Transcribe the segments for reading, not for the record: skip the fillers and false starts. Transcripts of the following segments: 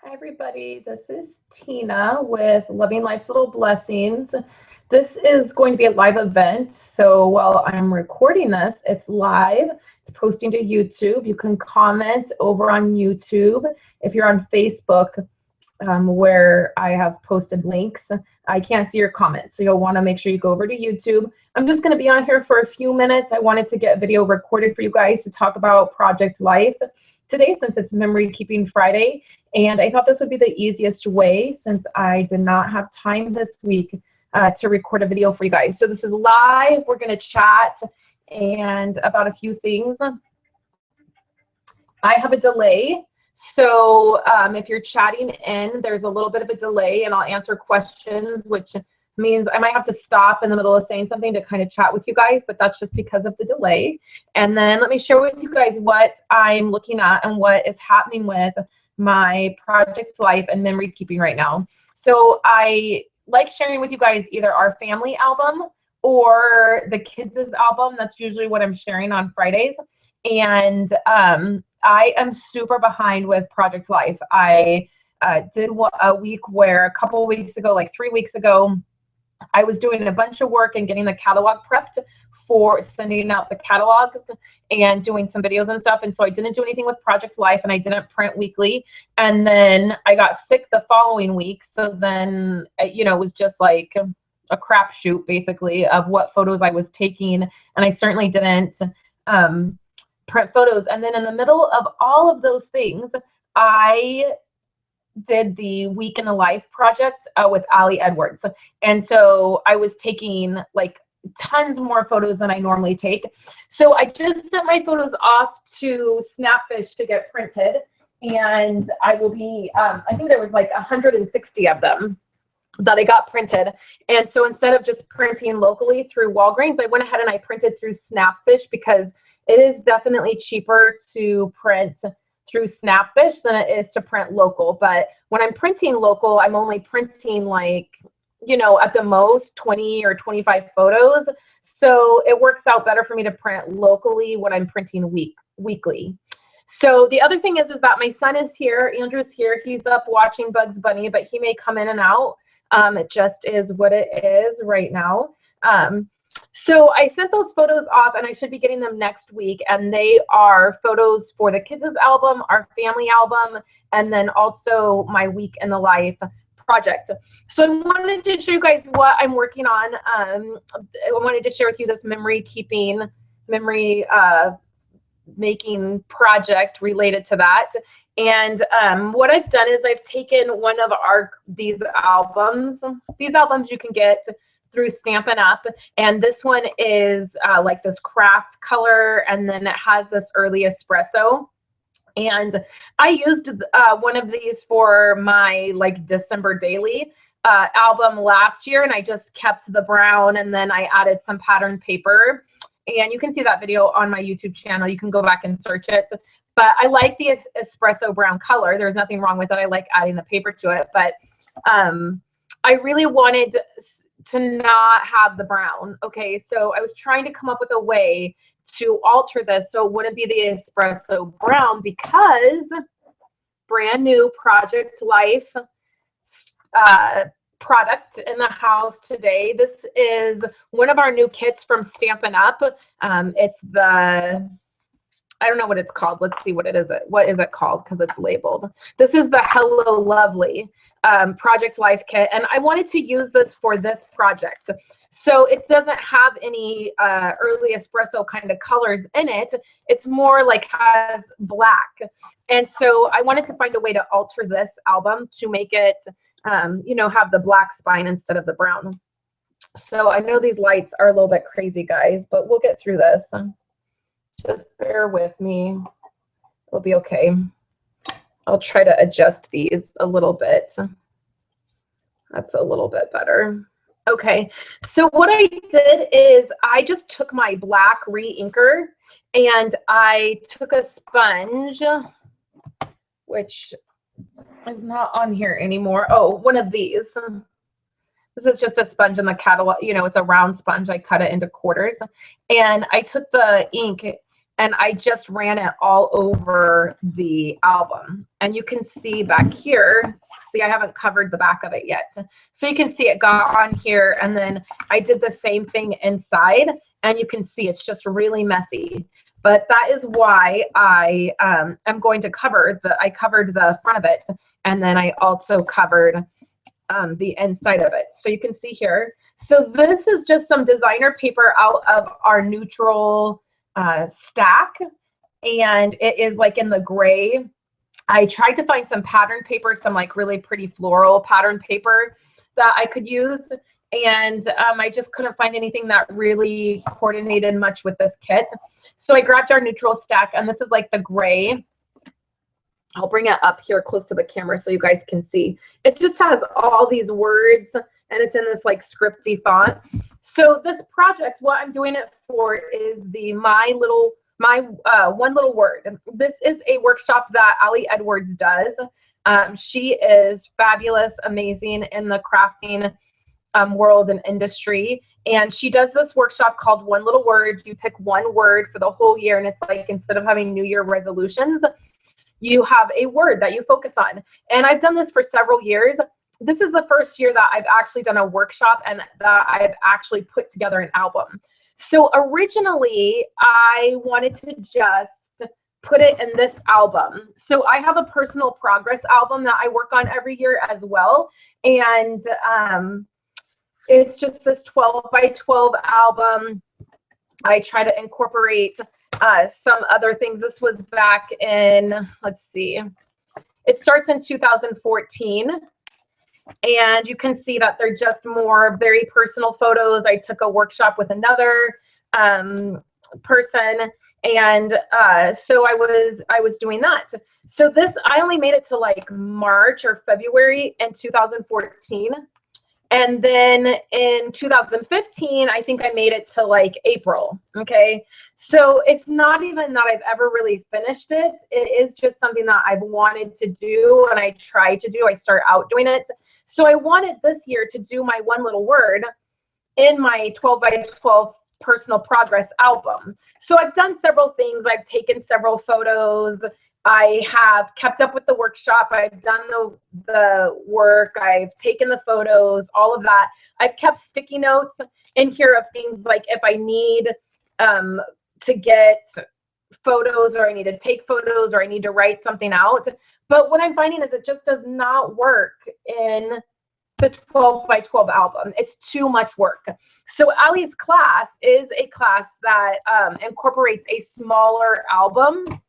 Hi everybody, this is Tina with Loving Life's Little Blessings. This is going to be a live event, so while I'm recording this, it's live. It's posting to YouTube. You can comment over on YouTube. If you're on Facebook, where I have posted links, I can't see your comments, so you'll want to make sure you go over to YouTube. I'm just going to be on here for a few minutes. I wanted to get video recorded for you guys to talk about Project Life today, since it's Memory Keeping Friday. And I thought this would be the easiest way, since I did not have time this week to record a video for you guys. So this is live. We're going to chat and about a few things. I have a delay. So if you're chatting in, there's a little bit of a delay, and I'll answer questions, which means I might have to stop in the middle of saying something to kind of chat with you guys, but that's just because of the delay. And then let me share with you guys what I'm looking at and what is happening with my Project Life and memory keeping right now. So I like sharing with you guys either our family album or the kids' album. That's usually what I'm sharing on Fridays. And I am super behind with Project Life. I did a week where a couple of weeks ago, like 3 weeks ago, I was doing a bunch of work and getting the catalog prepped for sending out the catalogs and doing some videos and stuff. And so I didn't do anything with Project Life, and I didn't print weekly. And then I got sick the following week. So then, you know, it was just like a crapshoot basically of what photos I was taking. And I certainly didn't print photos. And then in the middle of all of those things, I did the Week in the Life project with Ali Edwards. And so I was taking like tons more photos than I normally take. So I just sent my photos off to Snapfish to get printed. And I will be, I think there was like 160 of them that I got printed. And so instead of just printing locally through Walgreens, I went ahead and I printed through Snapfish, because it is definitely cheaper to print through Snapfish than it is to print local. But when I'm printing local, I'm only printing like, you know, at the most 20 or 25 photos. So it works out better for me to print locally when I'm printing weekly. So the other thing is that my son is here, Andrew's here. He's up watching Bugs Bunny, but he may come in and out. It just is what it is right now. So I sent those photos off, and I should be getting them next week. And they are photos for the kids' album, our family album, and then also my Week in the Life project. So I wanted to show you guys what I'm working on. I wanted to share with you this memory making project related to that. And what I've done is I've taken one of these albums. These albums you can get through Stampin' Up, and this one is like this craft color, and then it has this early espresso. And I used one of these for my like December daily album last year, and I just kept the brown, and then I added some pattern paper. And you can see that video on my YouTube channel. You can go back and search it. But I like the espresso brown color. There's nothing wrong with it. I like adding the paper to it. But I really wanted to not have the brown. Okay, so I was trying to come up with a way to alter this so it wouldn't be the espresso brown, because brand new Project Life product in the house today. This is one of our new kits from Stampin' Up. It's the, I don't know what it's called. Let's see what it is. What is it called? Because it's labeled. This is the Hello Lovely Project Life kit, and I wanted to use this for this project. So it doesn't have any early espresso kind of colors in it. It's more like has black. And so I wanted to find a way to alter this album to make it, you know, have the black spine instead of the brown. So I know these lights are a little bit crazy, guys, but we'll get through this. Just bear with me. It'll be okay. I'll try to adjust these a little bit. That's a little bit better. Okay, so what I did is I just took my black re-inker and I took a sponge, which is not on here anymore. Oh, one of these. This is just a sponge in the catalog. You know, it's a round sponge. I cut it into quarters. And I took the ink and I just ran it all over the album. And you can see back here, see, I haven't covered the back of it yet. So you can see it got on here, and then I did the same thing inside, and you can see it's just really messy. But that is why I am going to cover I covered the front of it, and then I also covered the inside of it. So you can see here. So this is just some designer paper out of our neutral stack, and it is like in the gray. I tried to find some pattern paper, some like really pretty floral pattern paper that I could use, and I just couldn't find anything that really coordinated much with this kit. So I grabbed our neutral stack, and this is like the gray. I'll bring it up here close to the camera so you guys can see. It just has all these words, and it's in this like scripty font. So this project, what I'm doing it for is the my one little word. This is a workshop that Ali Edwards does. She is fabulous, amazing in the crafting world and industry. And she does this workshop called One Little Word. You pick one word for the whole year, and it's like instead of having New Year resolutions, you have a word that you focus on. And I've done this for several years. This is the first year that I've actually done a workshop and that I've actually put together an album. So originally I wanted to just put it in this album. So I have a personal progress album that I work on every year as well. And it's just this 12 by 12 album. I try to incorporate some other things. This was back in, let's see, it starts in 2014. And you can see that they're just more very personal photos. I took a workshop with another person, and so I was doing that. So this, I only made it to like March or February in 2014. And then in 2015, I think I made it to like April. Okay. So it's not even that I've ever really finished it. It is just something that I've wanted to do, and I try to do. I start out doing it. So I wanted this year to do my one little word in my 12 by 12 personal progress album. So I've done several things. I've taken several photos. I have kept up with the workshop. I've done the work. I've taken the photos, all of that. I've kept sticky notes in here of things like if I need to get photos, or I need to take photos, or I need to write something out. But what I'm finding is it just does not work in the 12 by 12 album. It's too much work. So Ali's class is a class that incorporates a smaller album.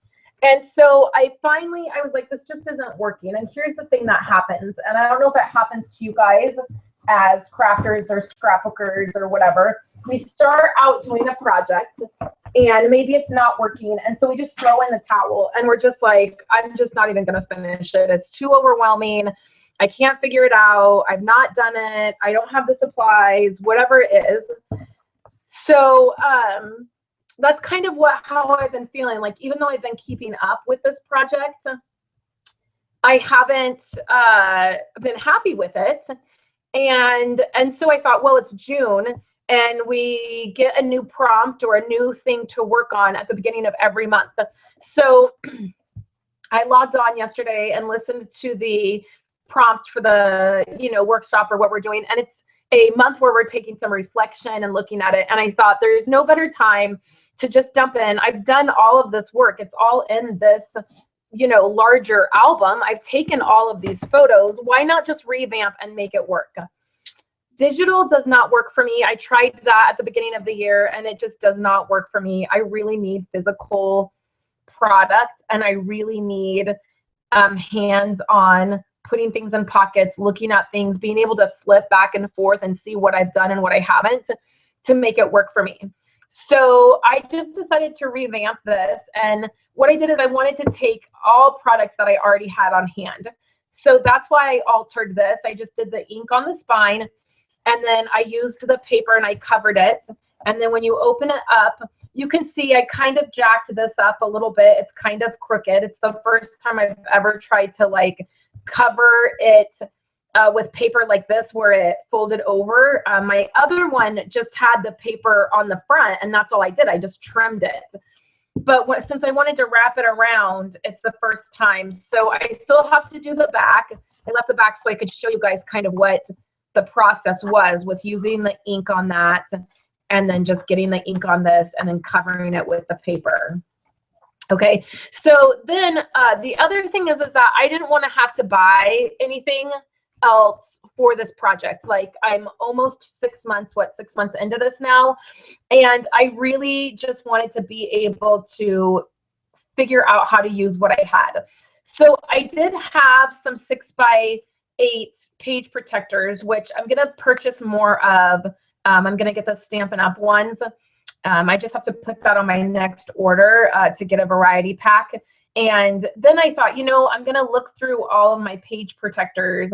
And so I was like, this just isn't working. And here's the thing that happens. And I don't know if it happens to you guys as crafters or scrapbookers or whatever. We start out doing a project and maybe it's not working. And so we just throw in the towel and we're just like, I'm just not even going to finish it. It's too overwhelming. I can't figure it out. I've not done it. I don't have the supplies, whatever it is. So, that's kind of how I've been feeling. Like, even though I've been keeping up with this project, I haven't been happy with it. And so I thought, well, it's June and we get a new prompt or a new thing to work on at the beginning of every month. So I logged on yesterday and listened to the prompt for the, workshop or what we're doing. And it's a month where we're taking some reflection and looking at it. And I thought there's no better time to just dump in. I've done all of this work. It's all in this, larger album. I've taken all of these photos. Why not just revamp and make it work? Digital does not work for me. I tried that at the beginning of the year and it just does not work for me. I really need physical product and I really need hands-on, putting things in pockets, looking at things, being able to flip back and forth and see what I've done and what I haven't to make it work for me. So I just decided to revamp this. And what I did is I wanted to take all products that I already had on hand. So that's why I altered this. I just did the ink on the spine and then I used the paper and I covered it. And then when you open it up, you can see I kind of jacked this up a little bit. It's kind of crooked. It's the first time I've ever tried to like cover it with paper like this where it folded over. My other one just had the paper on the front and that's all I did. I just trimmed it. But since I wanted to wrap it around, it's the first time. So I still have to do the back. I left the back so I could show you guys kind of what the process was with using the ink on that, and then just getting the ink on this and then covering it with the paper. Okay, so then the other thing is that I didn't want to have to buy anything else for this project. Like, I'm almost 6 months, 6 months into this now, and I really just wanted to be able to figure out how to use what I had. So I did have some 6x8 page protectors, which I'm going to purchase more of. I'm going to get the Stampin' Up ones. I just have to put that on my next order to get a variety pack. And then I thought, you know, I'm going to look through all of my page protectors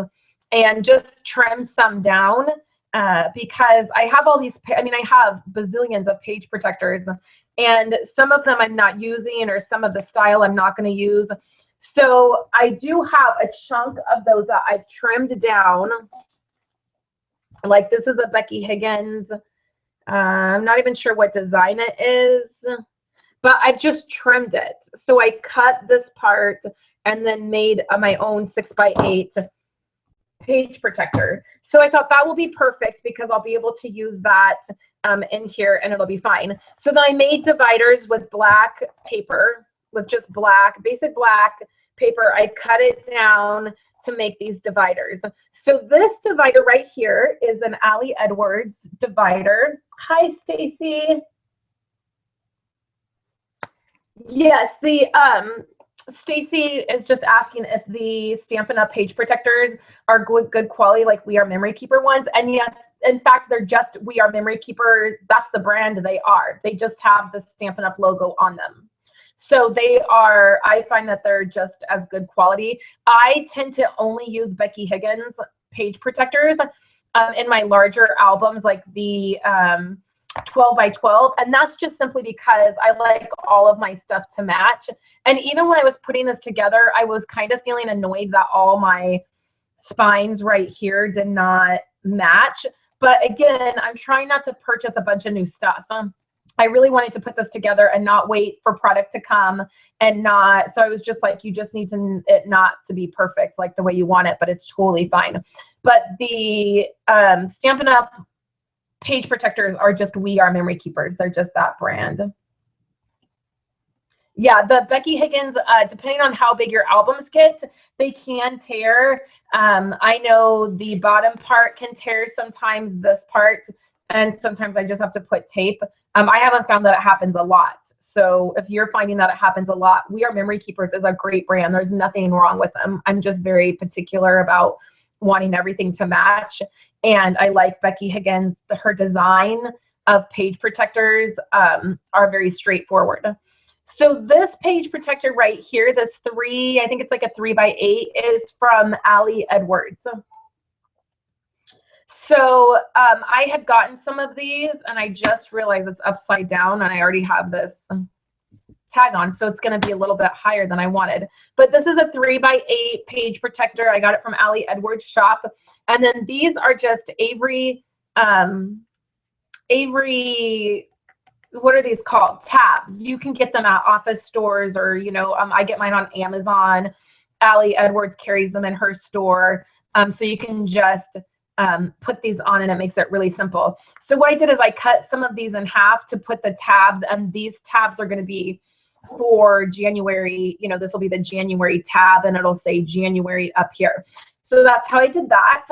and just trim some down because I have all these, I mean, I have bazillions of page protectors, and some of them I'm not using, or some of the style I'm not going to use. So I do have a chunk of those that I've trimmed down. Like, this is a Becky Higgins. I'm not even sure what design it is, but I've just trimmed it. So I cut this part and then made my own 6x8 page protector. So I thought that will be perfect because I'll be able to use that in here and it'll be fine. So then I made dividers with black paper, with just black, basic black paper. I cut it down to make these dividers. So this divider right here is an Ali Edwards divider. Hi, Stacy. Yes, the Stacy is just asking if the Stampin' Up page protectors are good quality, like We Are Memory Keeper ones. And yes, in fact, they're just We Are Memory Keepers. That's the brand they are. They just have the Stampin' Up logo on them. So they are, I find that they're just as good quality. I tend to only use Becky Higgins page protectors in my larger albums, like the 12x12, and that's just simply because I like all of my stuff to match. And even when I was putting this together, I was kind of feeling annoyed that all my spines right here did not match. But again, I'm trying not to purchase a bunch of new stuff. I really wanted to put this together and not wait for product to come, and not, so I was just like, you just need it not to be perfect like the way you want it, but it's totally fine. But the Stampin' Up page protectors are just We Are Memory Keepers. They're just that brand. Yeah, the Becky Higgins, depending on how big your albums get, they can tear. I know the bottom part can tear sometimes, this part, and sometimes I just have to put tape. I haven't found that it happens a lot. So if you're finding that it happens a lot, We Are Memory Keepers is a great brand. There's nothing wrong with them. I'm just very particular about wanting everything to match. And I like Becky Higgins. Her design of page protectors are very straightforward. So this page protector right here, this I think it's like a 3x8, is from Ali Edwards. So I had gotten some of these and I just realized it's upside down and I already have this tag on, so it's going to be a little bit higher than I wanted. But this is a 3x8 page protector. I got it from Ali Edwards shop. And then these are just Avery, what are these called? Tabs. You can get them at office stores, or, you know, I get mine on Amazon. Ali Edwards carries them in her store. So you can just put these on and it makes it really simple. So what I did is I cut some of these in half to put the tabs, and these tabs are going to be for January. You know, this will be the January tab and it'll say January up here. So that's how I did that.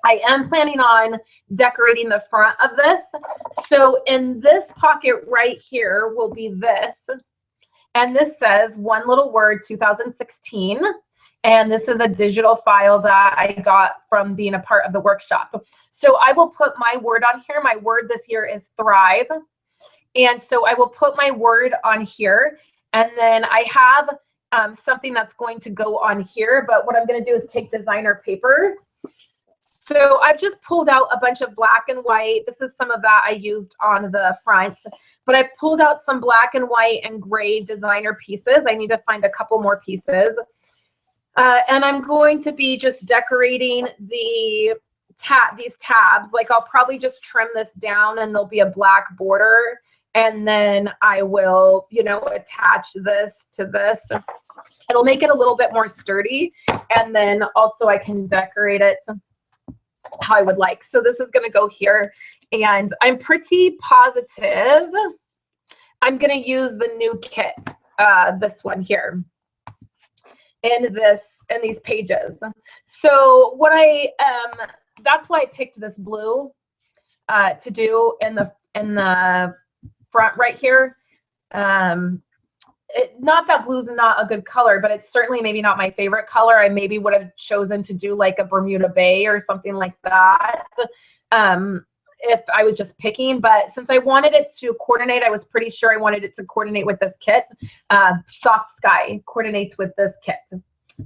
I am planning on decorating the front of this. So in this pocket right here will be this. And this says One Little Word 2016. And this is a digital file that I got from being a part of the workshop. So I will put my word on here. My word this year is Thrive. And so I will put my word on here. And then I have something that's going to go on here. But what I'm going to do is take designer paper. So I've just pulled out a bunch of black and white. This is some of that I used on the front. But I pulled out some black and white and gray designer pieces. I need to find a couple more pieces. And I'm going to be just decorating these tabs. Like, I'll probably just trim this down and there'll be a black border. And then I will, you know, attach this to this. It'll make it a little bit more sturdy. And then also I can decorate it how I would like. So this is going to go here. And I'm pretty positive I'm going to use the new kit, this one here, in these pages. So what that's why I picked this blue to do in the front right here. Not that blue's not a good color, but it's certainly maybe not my favorite color. I maybe would have chosen to do like a Bermuda Bay or something like that if I was just picking. But since I wanted it to coordinate, I was pretty sure I wanted it to coordinate with this kit. Soft Sky coordinates with this kit.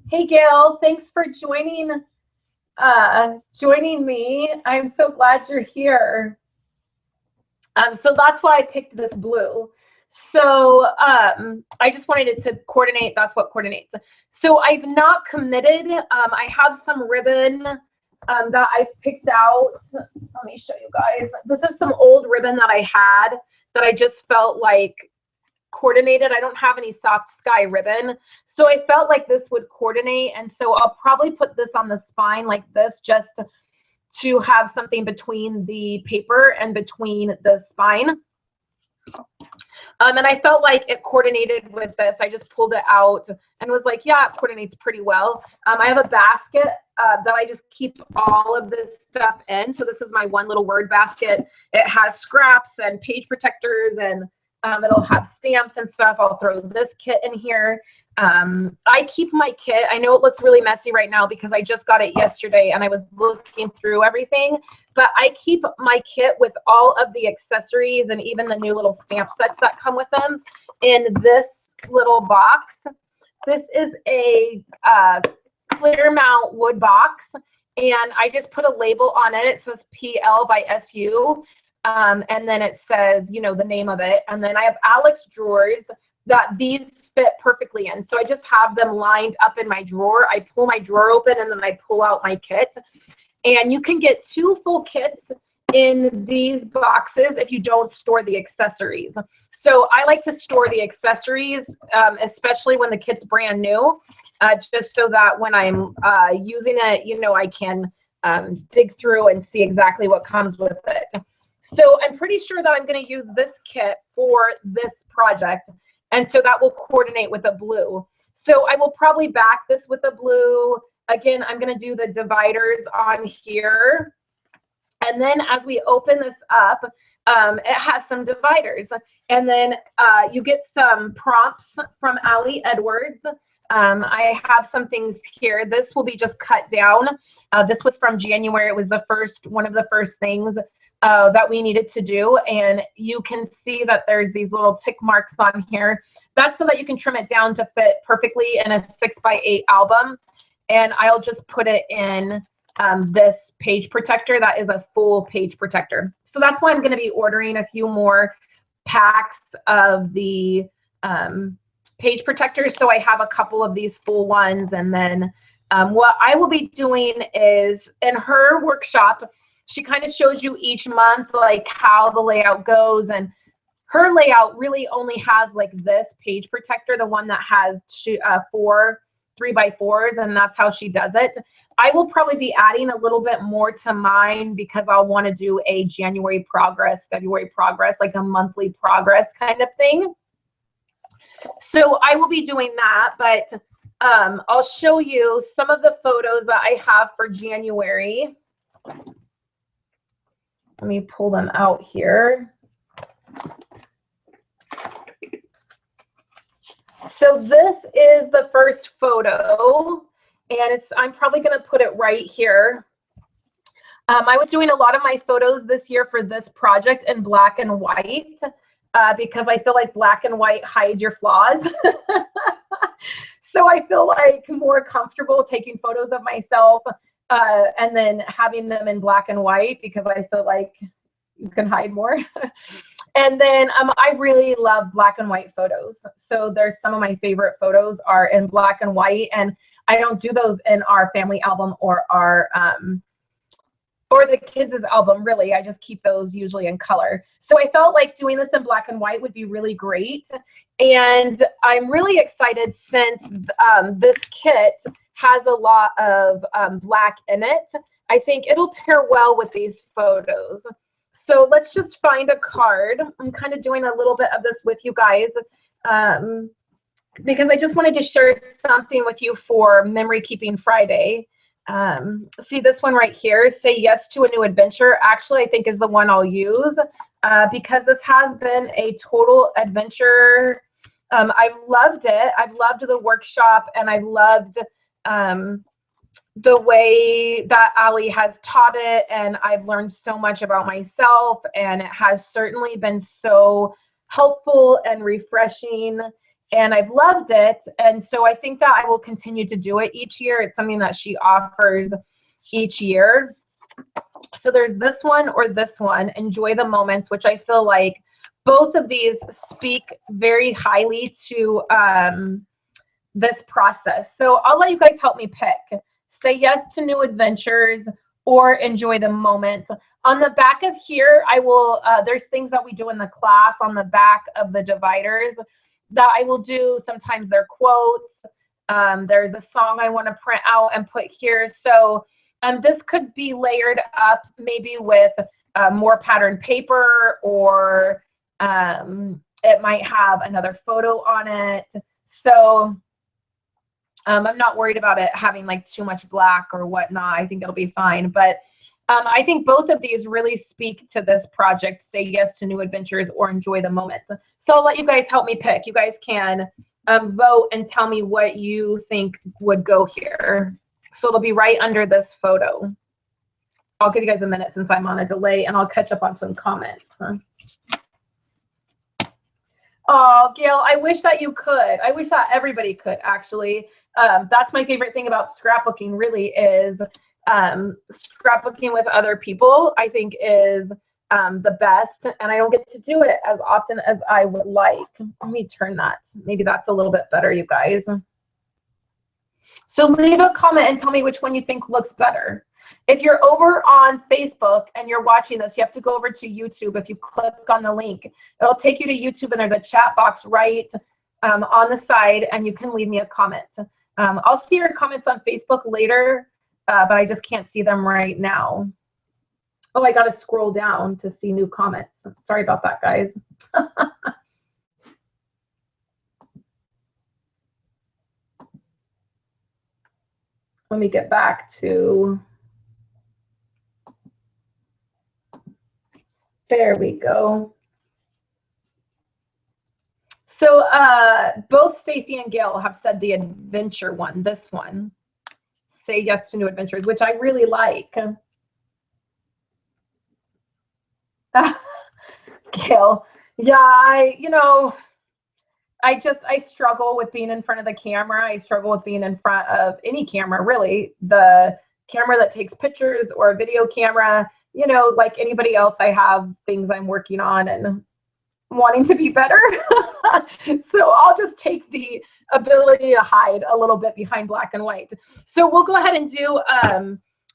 Hey, Gail, thanks for joining me. I'm so glad you're here. So that's why I picked this blue. So I just wanted it to coordinate. That's what coordinates. So I've not committed. I have some ribbon that I've picked out. Let me show you guys. This is some old ribbon that I had that I just felt like coordinated. I don't have any Soft Sky ribbon. So I felt like this would coordinate. And so I'll probably put this on the spine like this, just to have something between the paper and between the spine. And I felt like it coordinated with this. I just pulled it out and was like, yeah, it coordinates pretty well. I have a basket that I just keep all of this stuff in. So this is my one little word basket. It has scraps and page protectors, and it'll have stamps and stuff. I'll throw this kit in here. I keep my kit. I know it looks really messy right now because I just got it yesterday and I was looking through everything, but I keep my kit with all of the accessories and even the new little stamp sets that come with them in this little box. This is a clear mount wood box, and I just put a label on it. It says PLxSU. And then it says, you know, the name of it. And then I have Alex drawers that these fit perfectly in. So I just have them lined up in my drawer. I pull my drawer open and then I pull out my kit. And you can get 2 full kits in these boxes if you don't store the accessories. So I like to store the accessories, especially when the kit's brand new, just so that when I'm using it, you know, I can dig through and see exactly what comes with it. So I'm pretty sure that I'm going to use this kit for this project. And so that will coordinate with a blue. So I will probably back this with a blue. Again, I'm going to do the dividers on here. And then as we open this up, it has some dividers. And then you get some prompts from Allie Edwards. I have some things here. This will be just cut down. This was from January. It was one of the first things that we needed to do. And you can see that there's these little tick marks on here. That's so that you can trim it down to fit perfectly in a 6x8 album. And I'll just put it in this page protector. That is a full page protector. So that's why I'm going to be ordering a few more packs of the page protectors. So I have a couple of these full ones. And then what I will be doing is, in her workshop, she kind of shows you each month like how the layout goes, and her layout really only has like this page protector, the one that has 4 3x4s, and that's how she does it. I will probably be adding a little bit more to mine because I'll want to do a January progress, February progress, like a monthly progress kind of thing. So I will be doing that, but I'll show you some of the photos that I have for January. Let me pull them out here. So this is the first photo, and I'm probably going to put it right here. I was doing a lot of my photos this year for this project in black and white because I feel like black and white hide your flaws. So I feel like more comfortable taking photos of myself and then having them in black and white because I feel like you can hide more. And then I really love black and white photos. So there's some of my favorite photos are in black and white, and I don't do those in our family album or our or the kids' album, really. I just keep those usually in color. So I felt like doing this in black and white would be really great. And I'm really excited since this kit has a lot of black in it. I think it'll pair well with these photos. So let's just find a card. I'm kind of doing a little bit of this with you guys because I just wanted to share something with you for Memory Keeping Friday. See this one right here, Say Yes to a New Adventure, actually I think is the one I'll use because this has been a total adventure. I've loved it. I've loved the workshop, and I've loved the way that Ali has taught it, and I've learned so much about myself, and it has certainly been so helpful and refreshing, and I've loved it. And so I think that I will continue to do it each year. It's something that she offers each year. So there's this one or this one, Enjoy the Moments, which I feel like both of these speak very highly to this process. So I'll let you guys help me pick. Say Yes to New Adventures or Enjoy the Moment. On the back of here, I will, there's things that we do in the class on the back of the dividers that I will do. Sometimes they're quotes. There's a song I want to print out and put here. So this could be layered up maybe with more patterned paper, or it might have another photo on it. So I'm not worried about it having like too much black or whatnot. I think it'll be fine. But I think both of these really speak to this project, Say Yes to New Adventures or Enjoy the Moment. So I'll let you guys help me pick. You guys can vote and tell me what you think would go here. So it'll be right under this photo. I'll give you guys a minute since I'm on a delay, and I'll catch up on some comments. Oh, Gail, I wish that you could. I wish that everybody could, actually. That's my favorite thing about scrapbooking, really, is scrapbooking with other people, I think is the best, and I don't get to do it as often as I would like. Let me turn that. Maybe that's a little bit better, you guys. So leave a comment and tell me which one you think looks better. If you're over on Facebook and you're watching this, you have to go over to YouTube. If you click on the link, it'll take you to YouTube, and there's a chat box right on the side, and you can leave me a comment. I'll see your comments on Facebook later, but I just can't see them right now. Oh, I got to scroll down to see new comments. Sorry about that, guys. Let me get back to, there we go. So both Stacy and Gail have said the adventure one, this one, Say Yes to New Adventures, which I really like. Gail, yeah, I struggle with being in front of the camera. I struggle with being in front of any camera, really. The camera that takes pictures or a video camera, like anybody else, I have things I'm working on and wanting to be better. So I'll just take the ability to hide a little bit behind black and white. So we'll go ahead and do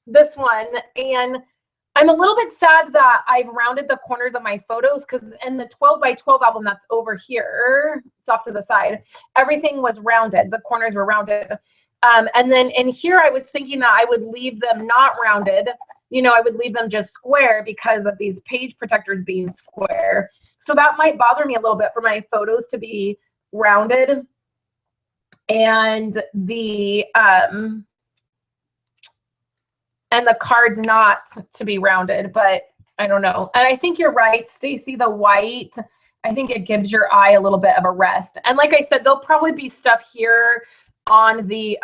this one. And I'm a little bit sad that I've rounded the corners of my photos, because in the 12 by 12 album that's over here, it's off to the side, everything was rounded. The corners were rounded. And then in here, I was thinking that I would leave them not rounded. I would leave them just square because of these page protectors being square. So that might bother me a little bit for my photos to be rounded, and the cards not to be rounded, but I don't know. And I think you're right, Stacy, the white, I think it gives your eye a little bit of a rest. And like I said, there'll probably be stuff here on the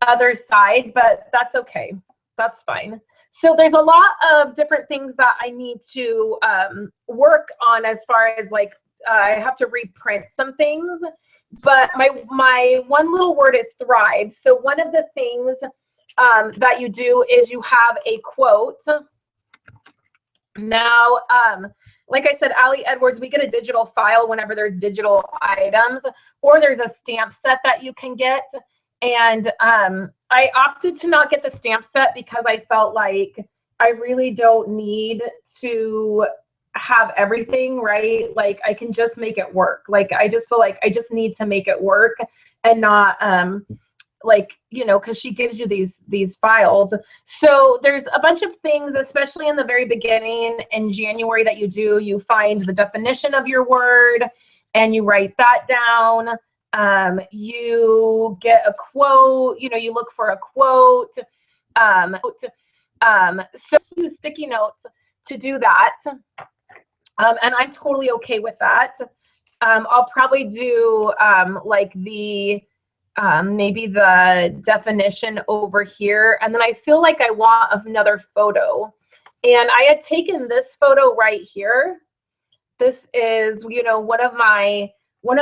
other side, but that's okay. That's fine. So there's a lot of different things that I need to work on, as far as like I have to reprint some things, but my one little word is thrive. So one of the things that you do is you have a quote. Now, like I said, Ali Edwards, we get a digital file whenever there's digital items, or there's a stamp set that you can get. And I opted to not get the stamp set because I felt like I really don't need to have everything, right? Like I can just make it work. Like I just feel like I just need to make it work and not like, you know, because she gives you these files. So there's a bunch of things, especially in the very beginning in January, that you do. You find the definition of your word and you write that down. You get a quote, you know, you look for a quote. So use sticky notes to do that. And I'm totally okay with that. I'll probably do like the maybe the definition over here. And then I feel like I want another photo. And I had taken this photo right here. This is, you know, one of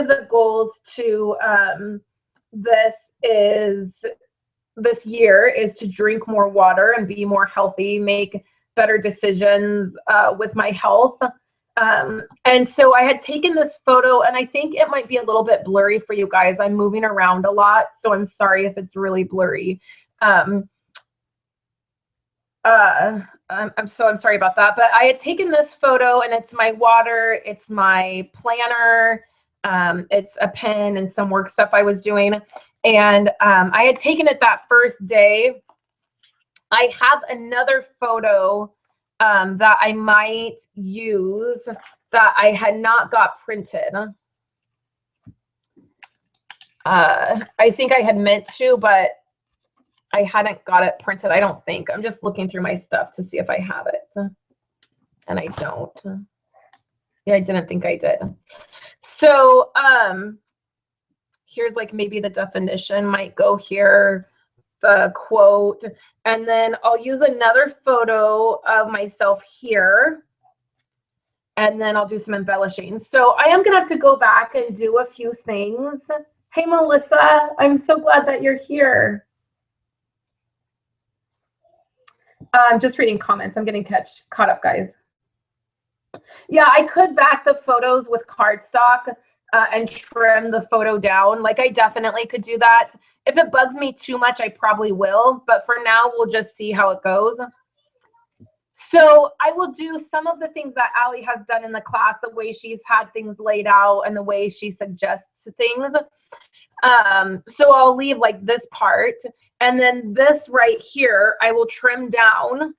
the goals to this year is to drink more water and be more healthy, make better decisions with my health. And so I had taken this photo, and I think it might be a little bit blurry for you guys. I'm moving around a lot, so I'm sorry if it's really blurry. I'm sorry about that. But I had taken this photo, and it's my water, it's my planner, it's a pen and some work stuff I was doing. And I had taken it that first day. I have another photo that I might use that I had not got printed. I think I had meant to, but I hadn't got it printed, I don't think. I'm just looking through my stuff to see if I have it. And I don't. Yeah, I didn't think I did. So here's like maybe the definition might go here, the quote, and then I'll use another photo of myself here, and then I'll do some embellishing. So I am gonna have to go back and do a few things. Hey, Melissa, I'm so glad that you're here. I'm just reading comments. I'm getting caught up, guys. Yeah, I could back the photos with cardstock and trim the photo down. Like I definitely could do that. If it bugs me too much, I probably will. But for now, we'll just see how it goes. So I will do some of the things that Allie has done in the class, the way she's had things laid out and the way she suggests things. So I'll leave like this part. And then this right here, I will trim down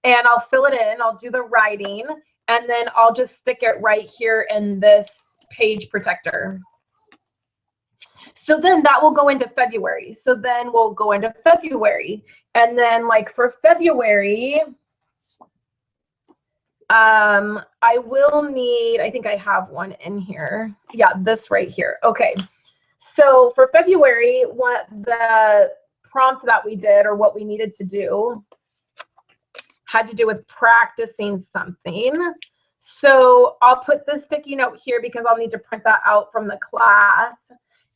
and I'll fill it in. I'll do the writing. And then I'll just stick it right here in this page protector. So then that will go into February. So then we'll go into February. And then like for February, I will need, I think I have one in here. Yeah, this right here. Okay. So for February, what the prompt that we did or what we needed to do had to do with practicing something. So I'll put this sticky note here because I'll need to print that out from the class.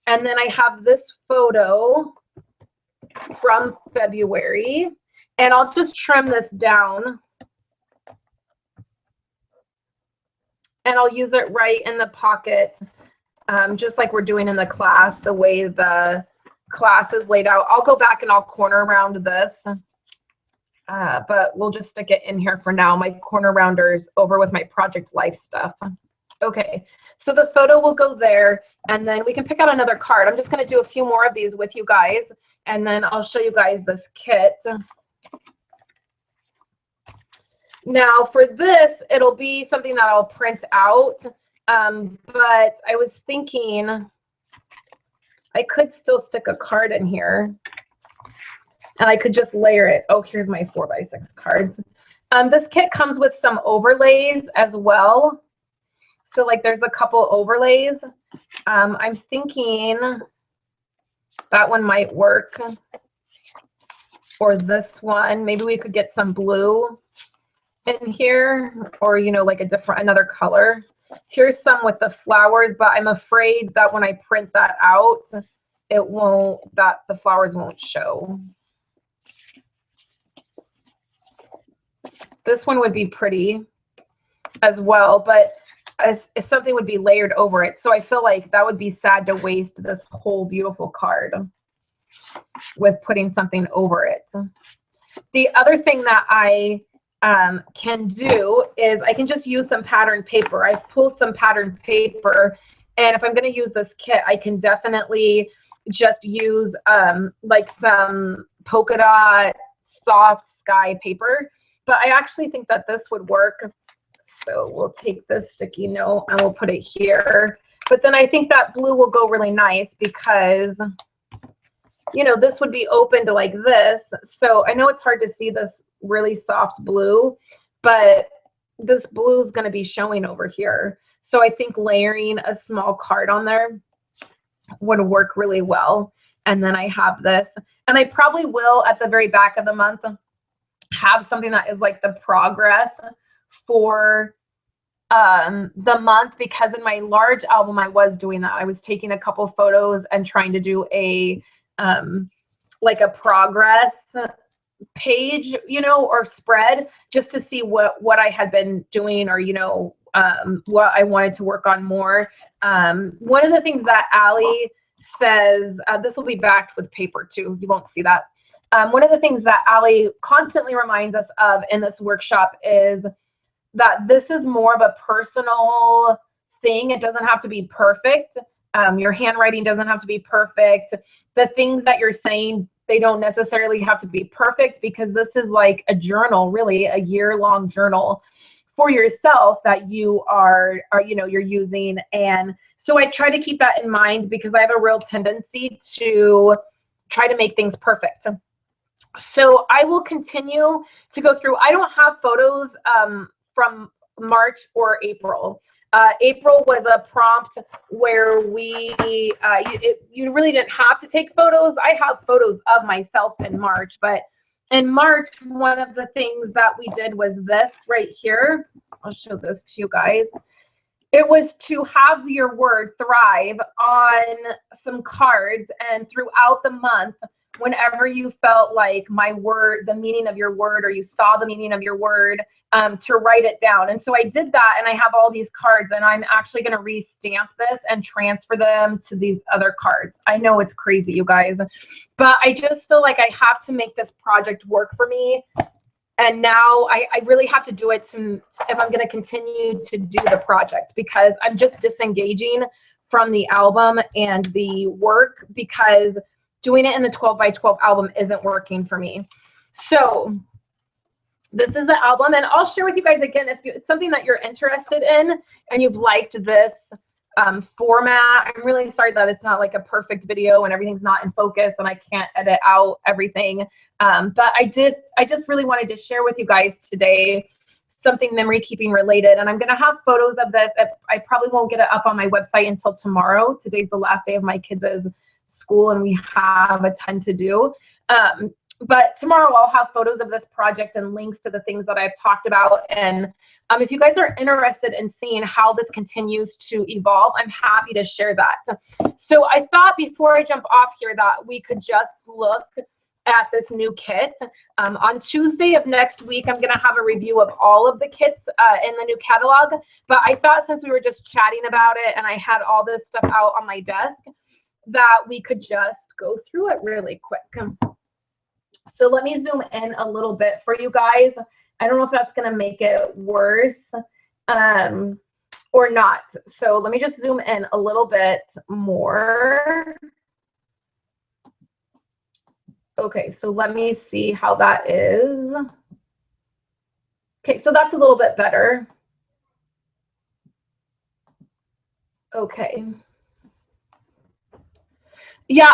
And then I have this photo from February, and I'll just trim this down. And I'll use it right in the pocket, just like we're doing in the class, the way the class is laid out. I'll go back and I'll corner round this, but we'll just stick it in here for now. My corner rounder's over with my Project Life stuff. Okay, so the photo will go there, and then we can pick out another card. I'm just going to do a few more of these with you guys, and then I'll show you guys this kit. Now for this, it'll be something that I'll print out, but I was thinking I could still stick a card in here, and I could just layer it. Oh, here's my 4x6 cards. This kit comes with some overlays as well. So like there's a couple overlays. I'm thinking that one might work. Or this one, maybe we could get some blue in here, or you know, like another color. Here's some with the flowers, but I'm afraid that when I print that out, it won't, that the flowers won't show. This one would be pretty as well, but if something would be layered over it. So I feel like that would be sad to waste this whole beautiful card with putting something over it. The other thing that I can do is I can just use some pattern paper. I've pulled some pattern paper, and if I'm going to use this kit, I can definitely just use like some polka dot soft sky paper. But I actually think that this would work. So we'll take this sticky note and we'll put it here. But then I think that blue will go really nice because, you know, this would be opened like this. So I know it's hard to see this really soft blue, but this blue is going to be showing over here. So I think layering a small card on there would work really well. And then I have this, and I probably will at the very back of the month have something that is like the progress for the month, because in my large album I was doing that. I was taking a couple photos and trying to do a like a progress page, you know, or spread, just to see what I had been doing, or, you know, what I wanted to work on more. One of the things that Allie says, this will be backed with paper too, you won't see that. One of the things that Allie constantly reminds us of in this workshop is that this is more of a personal thing. It doesn't have to be perfect. Your handwriting doesn't have to be perfect. The things that you're saying, they don't necessarily have to be perfect, because this is like a journal, really a year-long journal for yourself that you are, you know, you're using. And so I try to keep that in mind, because I have a real tendency to try to make things perfect. So I will continue to go through. I don't have photos from March or April. April was a prompt where you really didn't have to take photos. I have photos of myself in March, but in March, one of the things that we did was this right here. I'll show this to you guys. It was to have your word thrive on some cards, and throughout the month, whenever you felt like my word, the meaning of your word, or you saw the meaning of your word, to write it down. And so I did that, and I have all these cards, and I'm actually going to re-stamp this and transfer them to these other cards. I know it's crazy, you guys, but I just feel like I have to make this project work for me. And now I really have to do it if I'm going to continue to do the project, because I'm just disengaging from the album and the work, because doing it in the 12 by 12 album isn't working for me. So this is the album, and I'll share with you guys again if it's something that you're interested in and you've liked this format. I'm really sorry that it's not like a perfect video and everything's not in focus and I can't edit out everything. But I just really wanted to share with you guys today something memory keeping related, and I'm going to have photos of this. I probably won't get it up on my website until tomorrow. Today's the last day of my kids' school and we have a ton to do. But tomorrow I'll have photos of this project and links to the things that I've talked about. And if you guys are interested in seeing how this continues to evolve, I'm happy to share that. So I thought before I jump off here that we could just look at this new kit. On Tuesday of next week, I'm going to have a review of all of the kits in the new catalog. But I thought, since we were just chatting about it and I had all this stuff out on my desk, that we could just go through it really quick. So let me zoom in a little bit for you guys. I don't know if that's going to make it worse or not. So let me just zoom in a little bit more. Okay, so let me see how that is. Okay, so that's a little bit better. Okay. Yeah,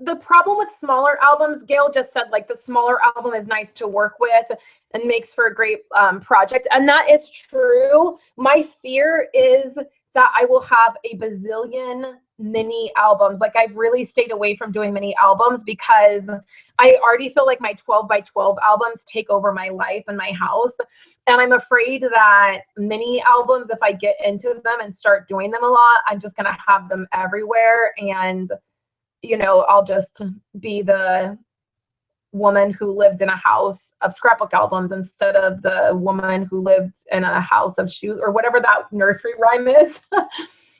the problem with smaller albums, Gail just said, like, the smaller album is nice to work with and makes for a great project. And that is true. My fear is that I will have a bazillion mini albums. Like, I've really stayed away from doing mini albums because I already feel like my 12 by 12 albums take over my life and my house. And I'm afraid that mini albums, if I get into them and start doing them a lot, I'm just going to have them everywhere. And you know, I'll just be the woman who lived in a house of scrapbook albums instead of the woman who lived in a house of shoes, or whatever that nursery rhyme is.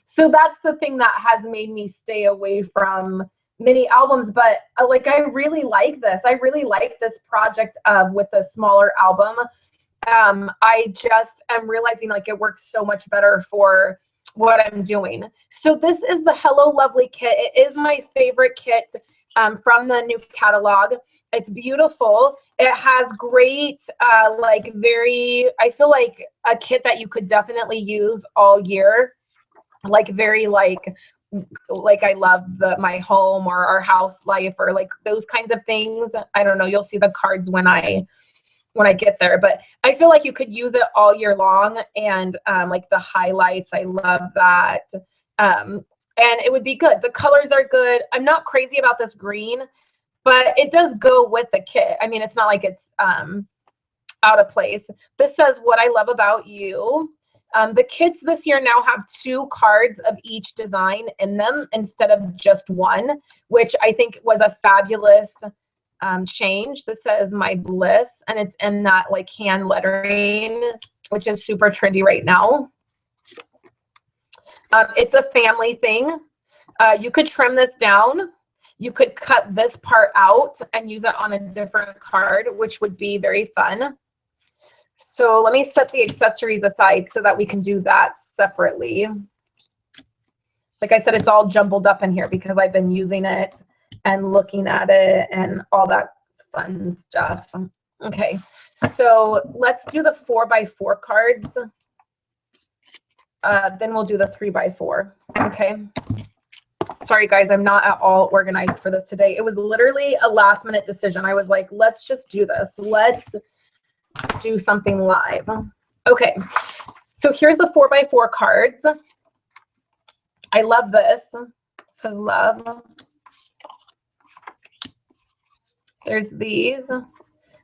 So that's the thing that has made me stay away from mini albums, but like I really like this. I really like this project with a smaller album. I just am realizing like it works so much better for what I'm doing. So this is the Hello Lovely kit. It is my favorite kit from the new catalog. It's beautiful. It has great, like I feel like a kit that you could definitely use all year. Like very like I love my home or our house life or like those kinds of things. I don't know. You'll see the cards when I get there, but I feel like you could use it all year long. And like the highlights, I love that. And it would be good. The colors are good. I'm not crazy about this green, but it does go with the kit. I mean, it's not like it's out of place. This says, what I love about you. The kits this year now have 2 cards of each design in them instead of just one, which I think was a fabulous change. This says my bliss, and it's in that like hand lettering, which is super trendy right now. It's a family thing. You could trim this down. You could cut this part out and use it on a different card, which would be very fun. So let me set the accessories aside so that we can do that separately. Like I said, it's all jumbled up in here because I've been using it and looking at it and all that fun stuff. Okay, so let's do the 4x4 cards. Then we'll do the 3x4. Okay. Sorry guys, I'm not at all organized for this today. It was literally a last minute decision. I was like, let's just do this. Let's do something live. Okay, so here's the 4x4 cards. I love this. It says love. There's these.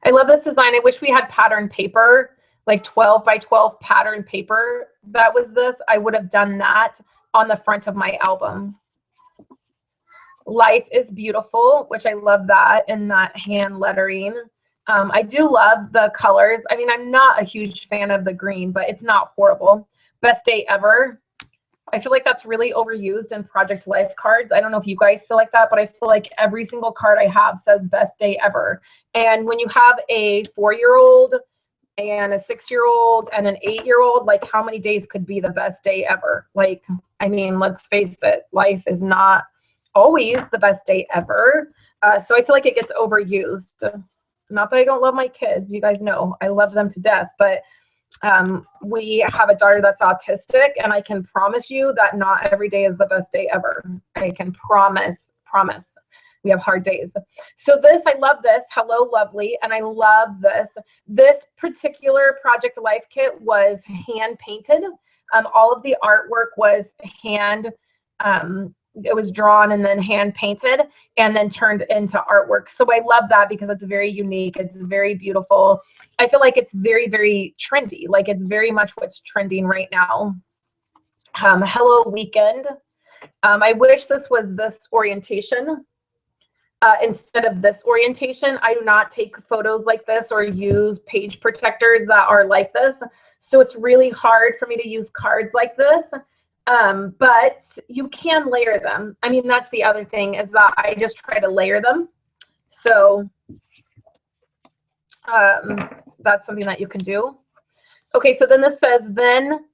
I love this design. I wish we had pattern paper, like 12x12 pattern paper. That was this. I would have done that on the front of my album. Life is beautiful, which I love that in that hand lettering. I do love the colors. I mean, I'm not a huge fan of the green, but it's not horrible. Best day ever. I feel like that's really overused in Project Life cards. I don't know if you guys feel like that, but I feel like every single card I have says best day ever. And when you have a 4-year-old and a 6-year-old and an 8-year-old, like how many days could be the best day ever? Like, I mean, let's face it, life is not always the best day ever. So I feel like it gets overused. Not that I don't love my kids. You guys know I love them to death, but we have a daughter that's autistic, and I can promise you that not every day is the best day ever. I can promise. We have hard days. So this, I love this, Hello Lovely, and I love this. This particular Project Life kit was hand painted. All of the artwork was hand it was drawn and then hand painted and then turned into artwork. So I love that because it's very unique. It's very beautiful. I feel like it's very, very trendy. Like it's very much what's trending right now. Hello Weekend. I wish this was this orientation instead of this orientation. I do not take photos like this or use page protectors that are like this. So it's really hard for me to use cards like this. But you can layer them. I mean, that's the other thing is that I just try to layer them. So that's something that you can do. Okay, so then this says, then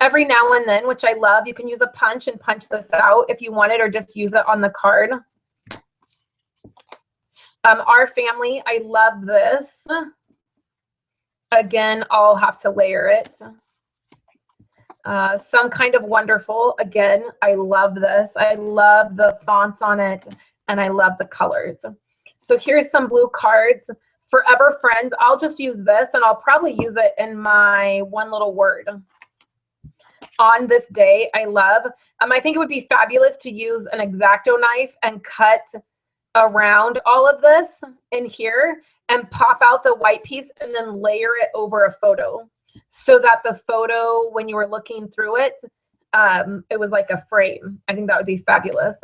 every now and then, which I love, you can use a punch and punch this out if you want it, or just use it on the card. Our family, I love this. Again, I'll have to layer it. Some kind of wonderful. Again, I love this. I love the fonts on it, and I love the colors. So here's some blue cards. Forever Friends. I'll just use this, and I'll probably use it in my one little word. On this day, I love. I think it would be fabulous to use an X-Acto knife and cut around all of this in here and pop out the white piece and then layer it over a photo, so that the photo, when you were looking through it, it was like a frame. I think that would be fabulous.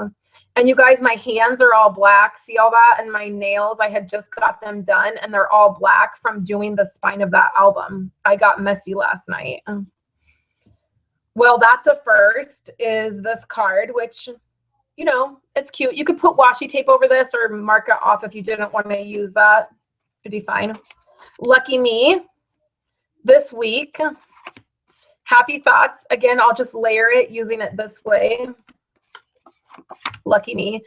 And you guys, my hands are all black. See all that? And my nails, I had just got them done, and they're all black from doing the spine of that album. I got messy last night. Well, that's a first, is this card, which you know, it's cute. You could put washi tape over this or mark it off if you didn't want to use that. It'd be fine. Lucky me. This week, happy thoughts. Again, I'll just layer it using it this way. Lucky me.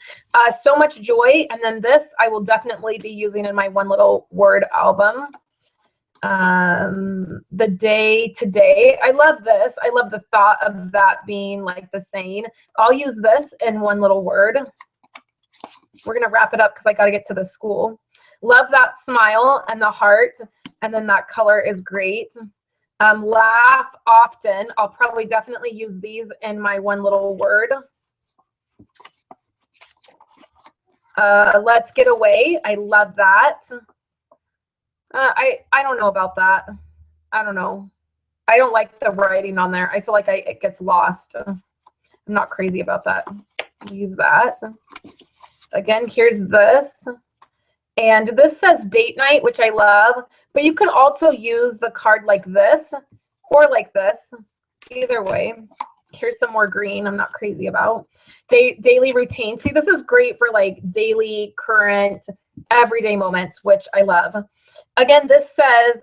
So much joy. And then this I will definitely be using in my one little word album. The day today. I love this. I love the thought of that being like the saying. I'll use this in one little word. We're going to wrap it up because I got to get to the school. Love that smile and the heart. And then that color is great. Laugh often. I'll probably definitely use these in my one little word. Let's get away. I love that. I don't know about that. I don't know. I don't like the writing on there. I feel like it gets lost. I'm not crazy about that. Use that. Again, here's this. And this says date night, which I love. But you can also use the card like this or like this. Either way. Here's some more green I'm not crazy about. Daily routine. See, this is great for like daily, current, everyday moments, which I love. Again, this says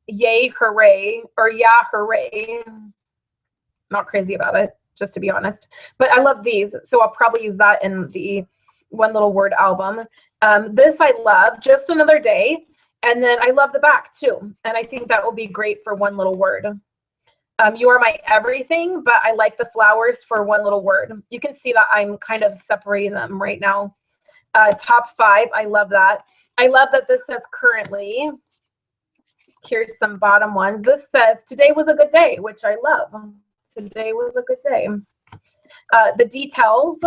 yay, hooray, or yeah, hooray. Not crazy about it, just to be honest. But I love these, so I'll probably use that in the one little word album. This I love, just another day. And then I love the back too. And I think that will be great for one little word. You are my everything, but I like the flowers for one little word. You can see that I'm kind of separating them right now. Top 5, I love that. I love that this says currently. Here's some bottom ones. This says today was a good day, which I love. Today was a good day. The details.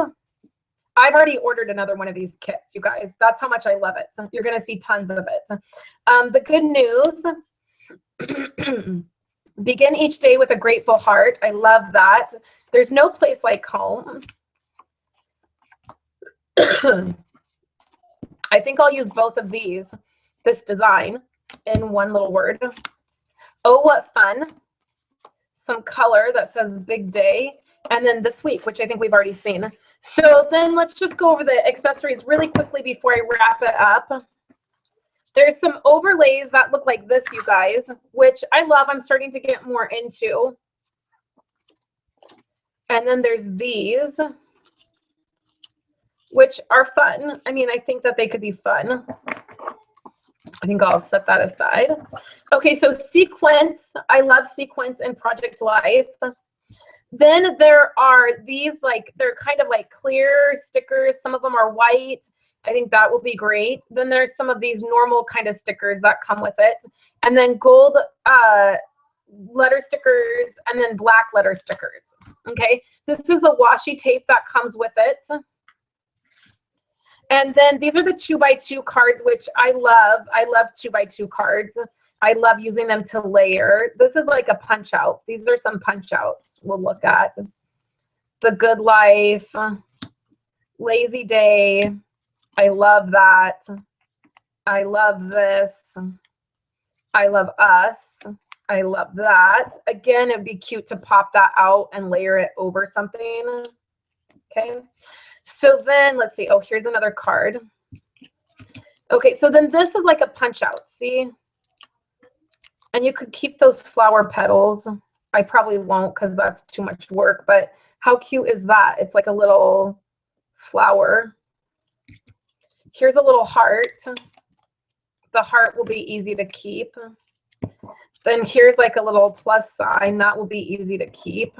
I've already ordered another one of these kits, you guys. That's how much I love it. So you're going to see tons of it. The good news. Begin each day with a grateful heart. I love that. There's no place like home. I think I'll use both of these, this design, in one little word. Oh, what fun. Some color that says big day. And then this week, which I think we've already seen. So then let's just go over the accessories really quickly before I wrap it up. There's some overlays that look like this, you guys, which I love. I'm starting to get more into. And then there's these, which are fun. I mean, I think that they could be fun. I think I'll set that aside. Okay, so sequence. I love sequence in Project Life. Then there are these, like, they're kind of like clear stickers. Some of them are white. I think that will be great. Then there's some of these normal kind of stickers that come with it. And then gold letter stickers and then black letter stickers. Okay, this is the washi tape that comes with it. And then these are the 2x2 cards, which I love. I love 2x2 cards. I love using them to layer. This is like a punch out. These are some punch outs we'll look at. The Good Life, Lazy Day. I love that. I love this. I love us. I love that. Again, it'd be cute to pop that out and layer it over something. Okay. So then let's see. Oh, here's another card. Okay, so then this is like a punch out. See? And you could keep those flower petals. I probably won't because that's too much work, but how cute is that? It's like a little flower. Here's a little heart. The heart will be easy to keep. Then here's like a little plus sign. That will be easy to keep.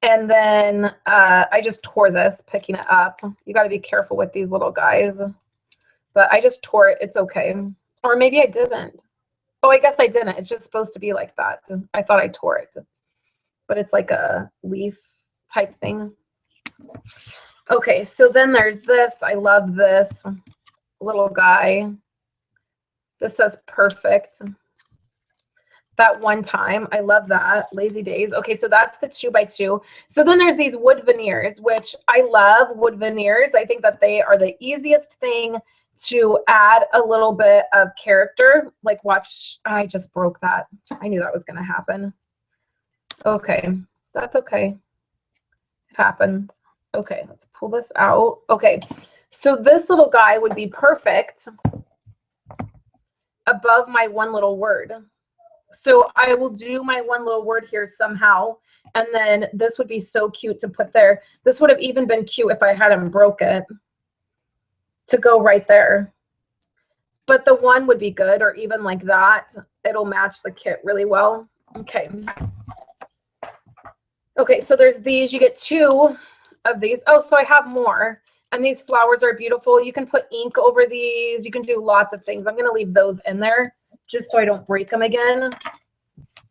And then I just tore this, picking it up. You got to be careful with these little guys. But I just tore it. It's okay. Or maybe I didn't. Oh, I guess I didn't. It's just supposed to be like that. I thought I tore it. But it's like a leaf type thing. Okay, so then there's this. I love this little guy. This says perfect. That one time. I love that. Lazy Days. Okay, so that's the 2x2. So then there's these wood veneers, which I love wood veneers. I think that they are the easiest thing to add a little bit of character. Like watch, I just broke that. I knew that was going to happen. Okay, that's okay. It happens. Okay, let's pull this out. Okay, so this little guy would be perfect above my one little word. So I will do my one little word here somehow, and then this would be so cute to put there. This would have even been cute if I hadn't broke it to go right there. But the one would be good, or even like that. It'll match the kit really well. Okay. Okay, so there's these. You get 2 of these. Oh, so I have more. And these flowers are beautiful. You can put ink over these. You can do lots of things. I'm going to leave those in there just so I don't break them again.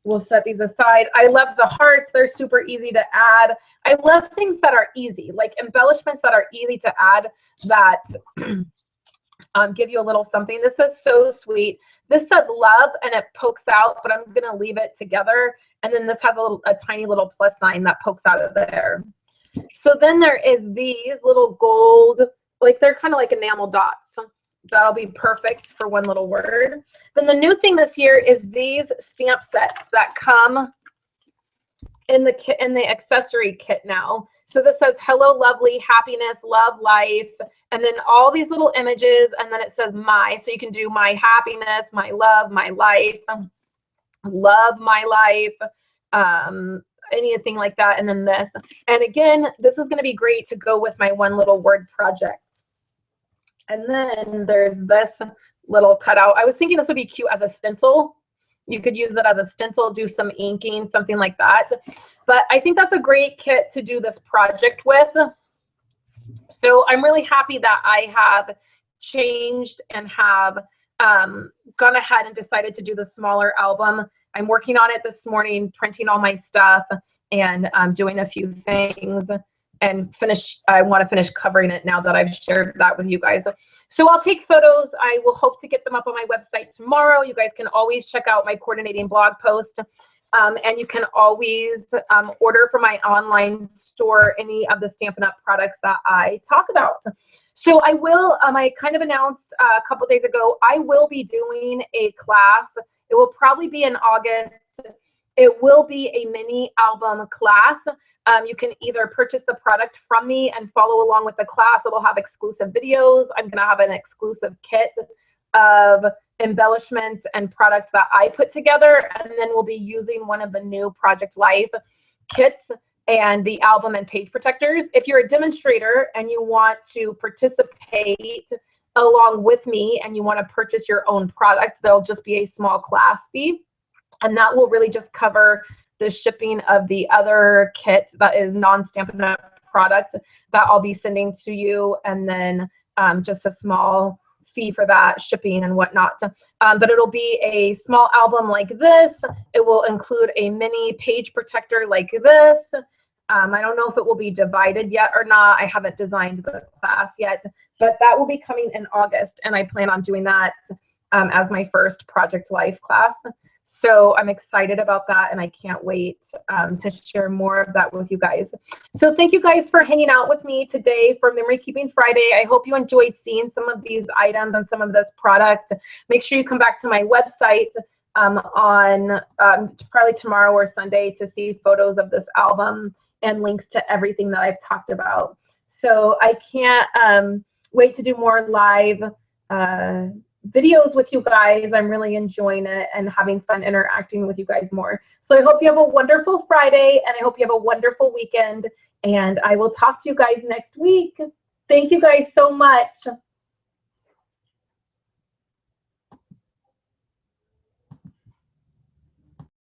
We'll set these aside. I love the hearts. They're super easy to add. I love things that are easy, like embellishments that are easy to add that give you a little something. This is so sweet. This says love and it pokes out, but I'm going to leave it together. And then this has a tiny little plus sign that pokes out of there. So then there is these little gold, like they're kind of like enamel dots. That'll be perfect for one little word. Then the new thing this year is these stamp sets that come in the kit, in the accessory kit now. So this says hello lovely, happiness, love, life, and then all these little images, and then it says my. So you can do my happiness, my love, my life, love my life, anything like that, and then this. And again, this is going to be great to go with my one little word project. And then there's this little cutout. I was thinking this would be cute as a stencil. You could use it as a stencil, do some inking, something like that. But I think that's a great kit to do this project with. So I'm really happy that I have changed and have gone ahead and decided to do the smaller album. I'm working on it this morning, printing all my stuff and doing a few things. And I want to finish covering it now that I've shared that with you guys. So I'll take photos. I will hope to get them up on my website tomorrow. You guys can always check out my coordinating blog post. And you can always order from my online store any of the Stampin' Up products that I talk about. So I will, I kind of announced a couple days ago, I will be doing a class. It will probably be in August. It will be a mini album class. You can either purchase the product from me and follow along with the class. It'll have exclusive videos. I'm going to have an exclusive kit of embellishments and products that I put together. And then we'll be using one of the new Project Life kits and the album and page protectors. If you're a demonstrator and you want to participate along with me and you want to purchase your own product, there'll just be a small class fee. And that will really just cover the shipping of the other kit that is non-Stampin' Up product that I'll be sending to you, and then just a small fee for that shipping and whatnot. But it'll be a small album like this. It will include a mini page protector like this. I don't know if it will be divided yet or not. I haven't designed the class yet, but that will be coming in August, and I plan on doing that as my first Project Life class. So I'm excited about that, and I can't wait to share more of that with you guys. So thank you guys for hanging out with me today for Memory Keeping Friday. I hope you enjoyed seeing some of these items and some of this product. Make sure you come back to my website on probably tomorrow or Sunday to see photos of this album and links to everything that I've talked about. So I can't wait to do more live videos with you guys. I'm really enjoying it and having fun interacting with you guys more. So I hope you have a wonderful Friday, and I hope you have a wonderful weekend, and I will talk to you guys next week. Thank you guys so much.